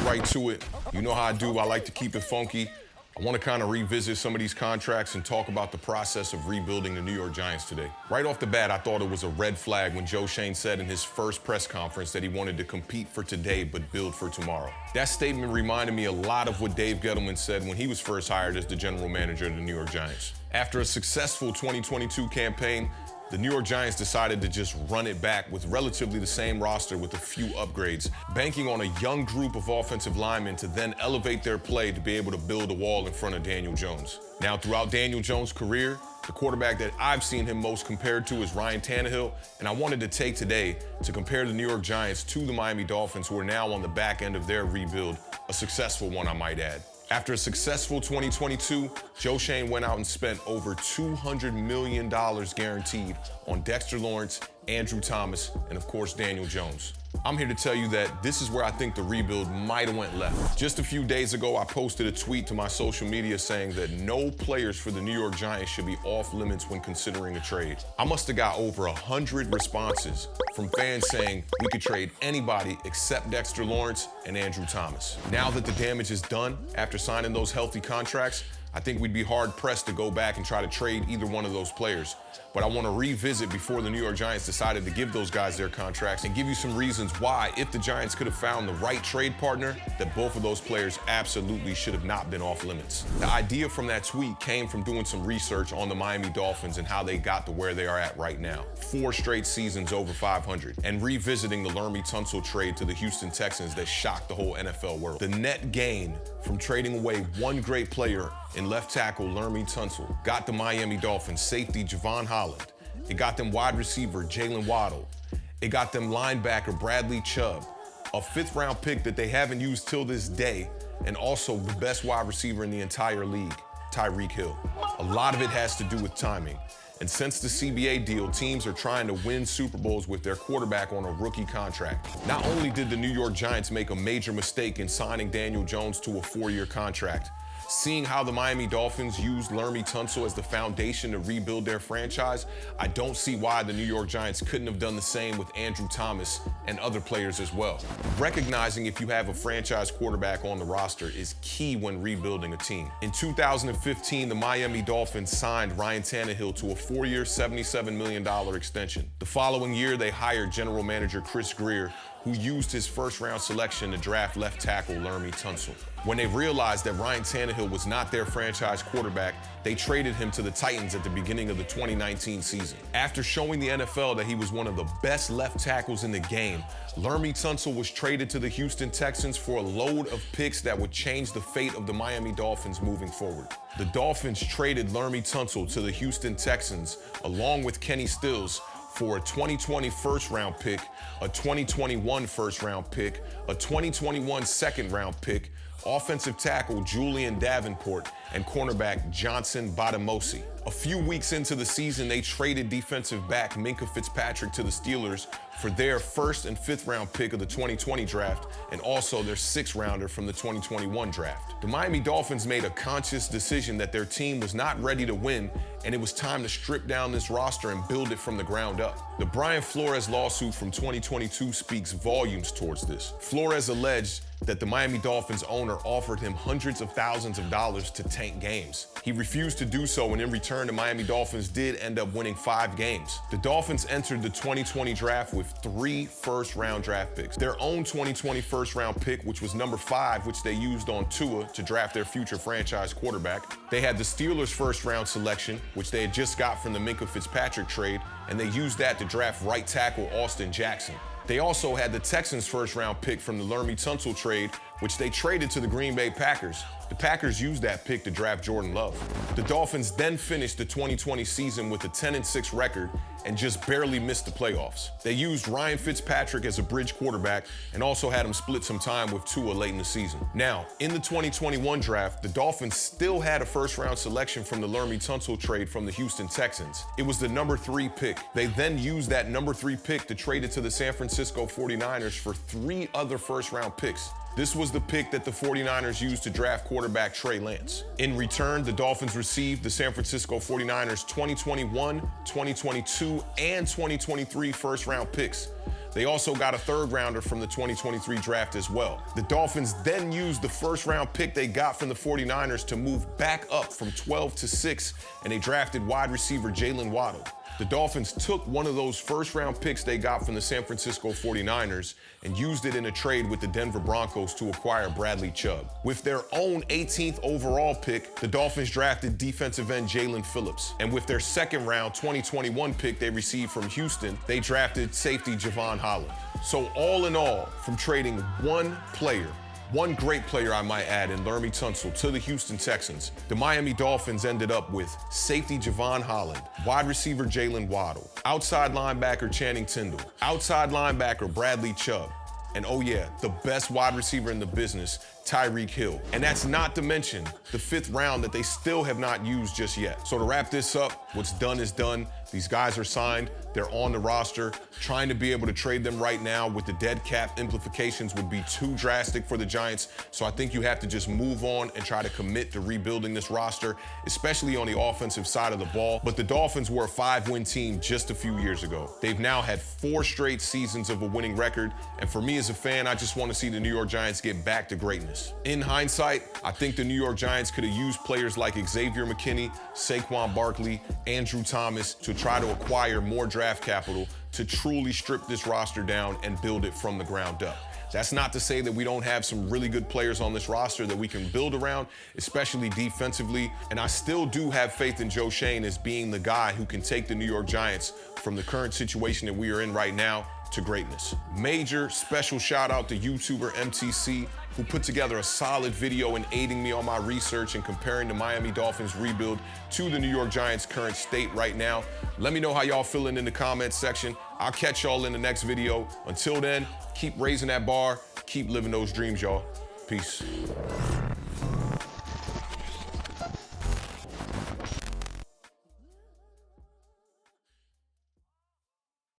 right to it. You know how I do. I like to keep it funky. I want to kind of revisit some of these contracts and talk about the process of rebuilding the New York Giants today. Right off the bat, I thought it was a red flag when Joe Schoen said in his first press conference that he wanted to compete for today but build for tomorrow. That statement reminded me a lot of what Dave Gettleman said when he was first hired as the general manager of the New York Giants. After a successful 2022 campaign, the New York Giants decided to just run it back with relatively the same roster with a few upgrades, banking on a young group of offensive linemen to then elevate their play to be able to build a wall in front of Daniel Jones. Now, throughout Daniel Jones' career, the quarterback that I've seen him most compared to is Ryan Tannehill, and I wanted to take today to compare the New York Giants to the Miami Dolphins, who are now on the back end of their rebuild, a successful one, I might add. After a successful 2022, Joe Schoen went out and spent over $200 million guaranteed on Dexter Lawrence, Andrew Thomas, and of course, Daniel Jones. I'm here to tell you that this is where I think the rebuild might have went left. Just a few days ago, I posted a tweet to my social media saying that no players for the New York Giants should be off limits when considering a trade. I must have got over 100 responses from fans saying we could trade anybody except Dexter Lawrence and Andrew Thomas. Now that the damage is done after signing those healthy contracts, I think we'd be hard-pressed to go back and try to trade either one of those players. But I want to revisit before the New York Giants decided to give those guys their contracts and give you some reasons why, if the Giants could have found the right trade partner, that both of those players absolutely should have not been off limits. The idea from that tweet came from doing some research on the Miami Dolphins and how they got to where they are at right now. 4 straight seasons over 500, and revisiting the Laremy Tunsil trade to the Houston Texans that shocked the whole NFL world. The net gain from trading away one great player in left tackle Laremy Tunsil got the Miami Dolphins safety Javon Holland. It got them wide receiver Jalen Waddle. It got them linebacker Bradley Chubb, a 5th-round pick that they haven't used till this day, and also the best wide receiver in the entire league, Tyreek Hill. A lot of it has to do with timing. And since the CBA deal, teams are trying to win Super Bowls with their quarterback on a rookie contract. Not only did the New York Giants make a major mistake in signing Daniel Jones to a 4-year contract, seeing how the Miami Dolphins used Laremy Tunsil as the foundation to rebuild their franchise, I don't see why the New York Giants couldn't have done the same with Andrew Thomas and other players as well. Recognizing if you have a franchise quarterback on the roster is key when rebuilding a team. In 2015, the Miami Dolphins signed Ryan Tannehill to a 4-year, $77 million extension. The following year, they hired general manager Chris Grier, who used his 1st-round selection to draft left tackle Laremy Tunsil. When they realized that Ryan Tannehill was not their franchise quarterback, they traded him to the Titans at the beginning of the 2019 season. After showing the NFL that he was one of the best left tackles in the game, Laremy Tunsil was traded to the Houston Texans for a load of picks that would change the fate of the Miami Dolphins moving forward. The Dolphins traded Laremy Tunsil to the Houston Texans, along with Kenny Stills, for a 2020 1st-round pick, a 2021 1st-round pick, a 2021 2nd-round pick, offensive tackle Julian Davenport, and cornerback Johnson Badamosi. A few weeks into the season, they traded defensive back Minkah Fitzpatrick to the Steelers for their 1st and 5th-round pick of the 2020 draft, and also their 6th-rounder from the 2021 draft. The Miami Dolphins made a conscious decision that their team was not ready to win, and it was time to strip down this roster and build it from the ground up. The Brian Flores lawsuit from 2022 speaks volumes towards this. Flores alleged that the Miami Dolphins owner offered him hundreds of thousands of dollars to tank games. He refused to do so, and in return, the Miami Dolphins did end up winning 5 games. The Dolphins entered the 2020 draft with 3 1st-round draft picks. Their own 2020 1st-round pick, which was number 5, which they used on Tua to draft their future franchise quarterback. They had the Steelers' 1st-round selection, which they had just got from the Minkah Fitzpatrick trade, and they used that to draft right tackle Austin Jackson. They also had the Texans' 1st-round pick from the Laremy Tunsil trade, which they traded to the Green Bay Packers. The Packers used that pick to draft Jordan Love. The Dolphins then finished the 2020 season with a 10-6 record and just barely missed the playoffs. They used Ryan Fitzpatrick as a bridge quarterback and also had him split some time with Tua late in the season. Now, in the 2021 draft, the Dolphins still had a 1st-round selection from the Laremy Tunsil trade from the Houston Texans. It was the number 3 pick. They then used that number 3 pick to trade it to the San Francisco 49ers for 3 other 1st-round picks. This was the pick that the 49ers used to draft quarterback Trey Lance. In return, the Dolphins received the San Francisco 49ers 2021, 2022, and 2023 1st-round picks. They also got a third rounder from the 2023 draft as well. The Dolphins then used the first round pick they got from the 49ers to move back up from 12 to 6, and they drafted wide receiver Jalen Waddle. The Dolphins took one of those first-round picks they got from the San Francisco 49ers and used it in a trade with the Denver Broncos to acquire Bradley Chubb. With their own 18th overall pick, the Dolphins drafted defensive end Jalen Phillips. And with their second-round 2021 pick they received from Houston, they drafted safety Javon Holland. So all in all, from trading one great player, I might add, in Laremy Tunsil to the Houston Texans, the Miami Dolphins ended up with safety Javon Holland, wide receiver Jalen Waddle, outside linebacker Channing Tindall, outside linebacker Bradley Chubb, and oh yeah, the best wide receiver in the business, Tyreek Hill. And that's not to mention the 5th round that they still have not used just yet. So to wrap this up, what's done is done. These guys are signed, they're on the roster. Trying to be able to trade them right now with the dead cap implications would be too drastic for the Giants. So I think you have to just move on and try to commit to rebuilding this roster, especially on the offensive side of the ball. But the Dolphins were a 5-win team just a few years ago. They've now had 4 straight seasons of a winning record. And for me as a fan, I just want to see the New York Giants get back to greatness. In hindsight, I think the New York Giants could have used players like Xavier McKinney, Saquon Barkley, Andrew Thomas to try to acquire more draft capital to truly strip this roster down and build it from the ground up. That's not to say that we don't have some really good players on this roster that we can build around, especially defensively. And I still do have faith in Joe Schoen as being the guy who can take the New York Giants from the current situation that we are in right now to greatness. Major special shout out to YouTuber MTC, who put together a solid video in aiding me on my research and comparing the Miami Dolphins rebuild to the New York Giants' current state right now. Let me know how y'all feeling in the comments section. I'll catch y'all in the next video. Until then, keep raising that bar, keep living those dreams, y'all. Peace.